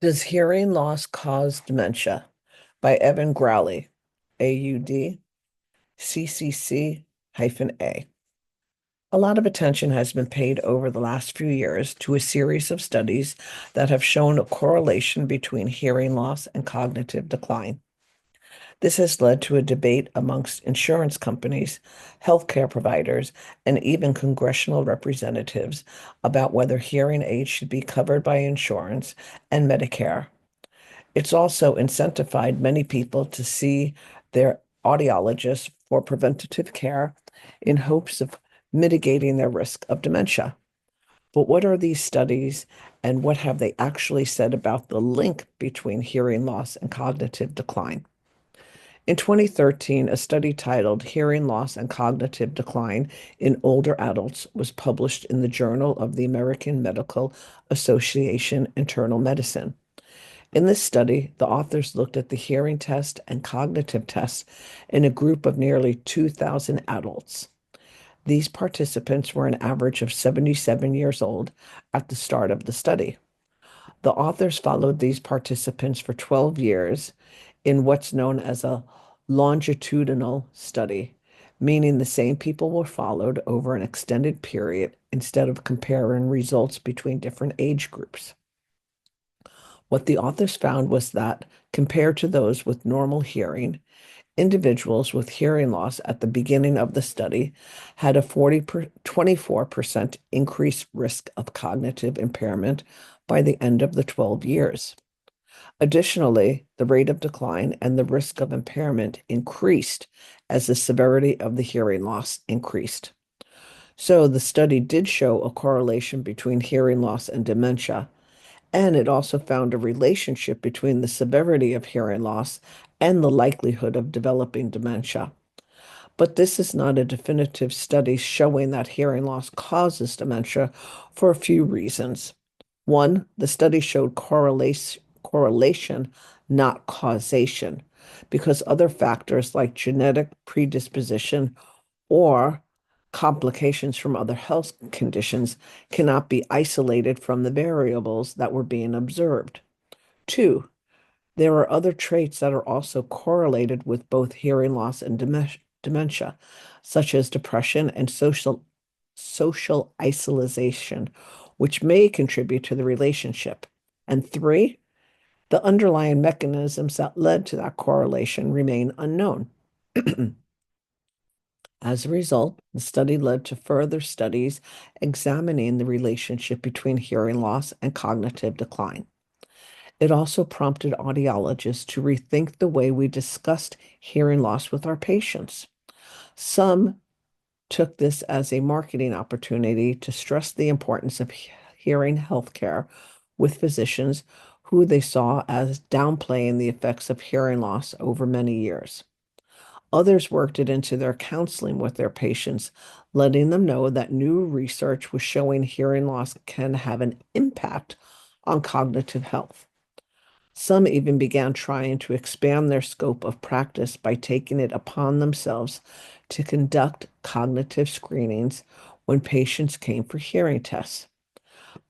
Does hearing loss cause dementia? By Evan Grolley, AUD, CCC-A. A lot of attention has been paid over the last few years to a series of studies that have shown a correlation between hearing loss and cognitive decline. This has led to a debate amongst insurance companies, healthcare providers, and even congressional representatives about whether hearing aids should be covered by insurance and Medicare. It's also incentivized many people to see their audiologist for preventative care in hopes of mitigating their risk of dementia. But what are these studies and what have they actually said about the link between hearing loss and cognitive decline? In 2013, a study titled Hearing Loss and Cognitive Decline in Older Adults was published in the Journal of the American Medical Association Internal Medicine. In this study, the authors looked at the hearing test and cognitive tests in a group of nearly 2,000 adults. These participants were an average of 77 years old at the start of the study. The authors followed these participants for 12 years in what's known as a longitudinal study, meaning the same people were followed over an extended period instead of comparing results between different age groups. What the authors found was that, compared to those with normal hearing, individuals with hearing loss at the beginning of the study had a 24% increased risk of cognitive impairment by the end of the 12 years. Additionally, the rate of decline and the risk of impairment increased as the severity of the hearing loss increased. So the study did show a correlation between hearing loss and dementia, and it also found a relationship between the severity of hearing loss and the likelihood of developing dementia. But this is not a definitive study showing that hearing loss causes dementia for a few reasons. One, the study showed correlation, not causation, because other factors like genetic predisposition or complications from other health conditions cannot be isolated from the variables that were being observed. Two, there are other traits that are also correlated with both hearing loss and dementia, such as depression and social isolation, which may contribute to the relationship. And three, the underlying mechanisms that led to that correlation remain unknown. As a result, the study led to further studies examining the relationship between hearing loss and cognitive decline. It also prompted audiologists to rethink the way we discussed hearing loss with our patients. Some took this as a marketing opportunity to stress the importance of hearing healthcare with physicians who they saw as downplaying the effects of hearing loss over many years. Others worked it into their counseling with their patients, letting them know that new research was showing hearing loss can have an impact on cognitive health. Some even began trying to expand their scope of practice by taking it upon themselves to conduct cognitive screenings when patients came for hearing tests.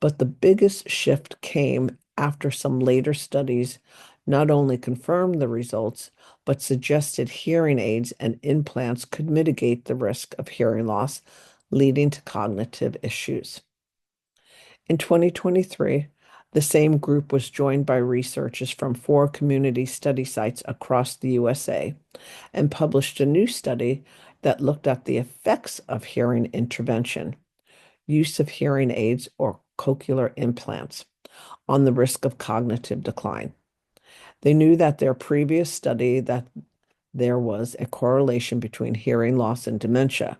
But the biggest shift came after some later studies not only confirmed the results, but suggested hearing aids and implants could mitigate the risk of hearing loss, leading to cognitive issues. In 2023, the same group was joined by researchers from 4 community study sites across the USA and published a new study that looked at the effects of hearing intervention, use of hearing aids or cochlear implants, on the risk of cognitive decline. They knew that their previous study that there was a correlation between hearing loss and dementia,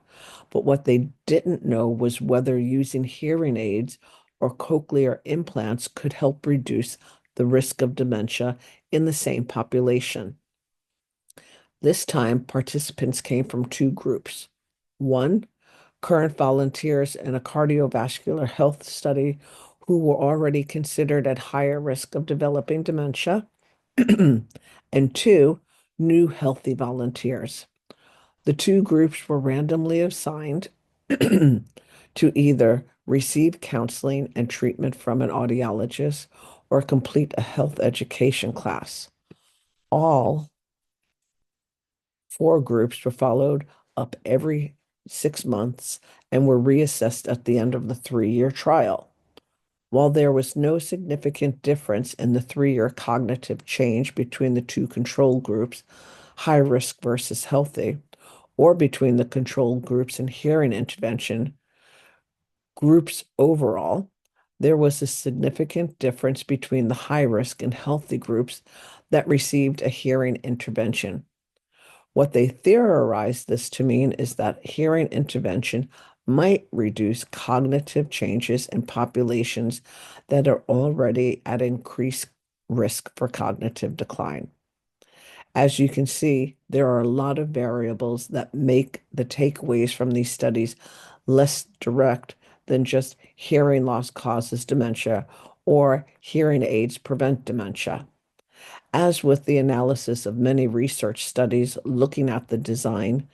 but what they didn't know was whether using hearing aids or cochlear implants could help reduce the risk of dementia in the same population. This time, participants came from 2 groups. One, current volunteers in a cardiovascular health study who were already considered at higher risk of developing dementia, and two, new healthy volunteers. The 2 groups were randomly assigned to either receive counseling and treatment from an audiologist or complete a health education class. All four groups were followed up every 6 months and were reassessed at the end of the 3-year trial. While there was no significant difference in the 3-year cognitive change between the two control groups, high risk versus healthy, or between the control groups and hearing intervention groups overall, there was a significant difference between the high risk and healthy groups that received a hearing intervention. What they theorized this to mean is that hearing intervention might reduce cognitive changes in populations that are already at increased risk for cognitive decline. As you can see, there are a lot of variables that make the takeaways from these studies less direct than just hearing loss causes dementia or hearing aids prevent dementia. As with the analysis of many research studies, looking at the design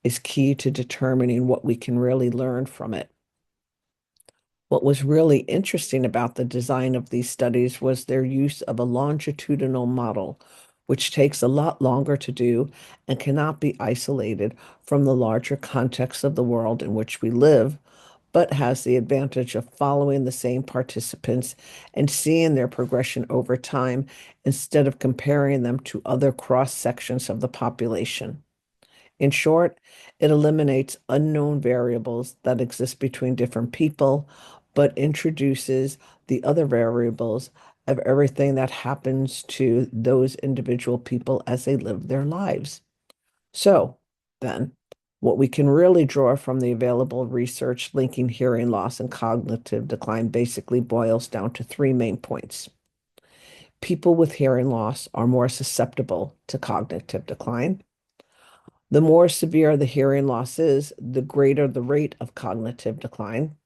is key to determining what we can really learn from it. What was really interesting about the design of these studies was their use of a longitudinal model, which takes a lot longer to do and cannot be isolated from the larger context of the world in which we live, but has the advantage of following the same participants and seeing their progression over time instead of comparing them to other cross sections of the population. In short, it eliminates unknown variables that exist between different people, but introduces the other variables of everything that happens to those individual people as they live their lives. So, then, what we can really draw from the available research linking hearing loss and cognitive decline basically boils down to three main points. People with hearing loss are more susceptible to cognitive decline. The more severe the hearing loss is, the greater the rate of cognitive decline.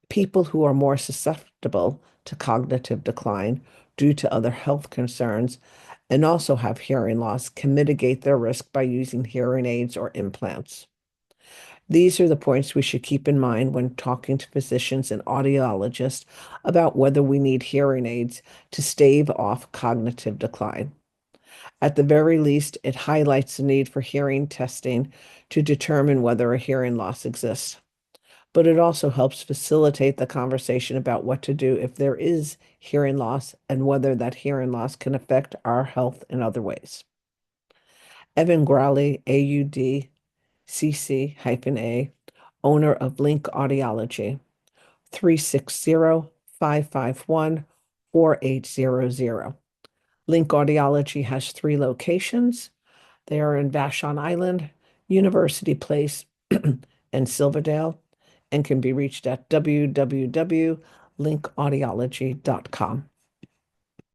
People who are more susceptible to cognitive decline due to other health concerns and also have hearing loss can mitigate their risk by using hearing aids or implants. These are the points we should keep in mind when talking to physicians and audiologists about whether we need hearing aids to stave off cognitive decline. At the very least, it highlights the need for hearing testing to determine whether a hearing loss exists. But it also helps facilitate the conversation about what to do if there is hearing loss and whether that hearing loss can affect our health in other ways. Evan Grolley, Au.D, CC-A, owner of Link Audiology, 360-551-4800. Link Audiology has 3 locations. They are in Vashon Island, University Place, and Silverdale, and can be reached at www.linkaudiology.com.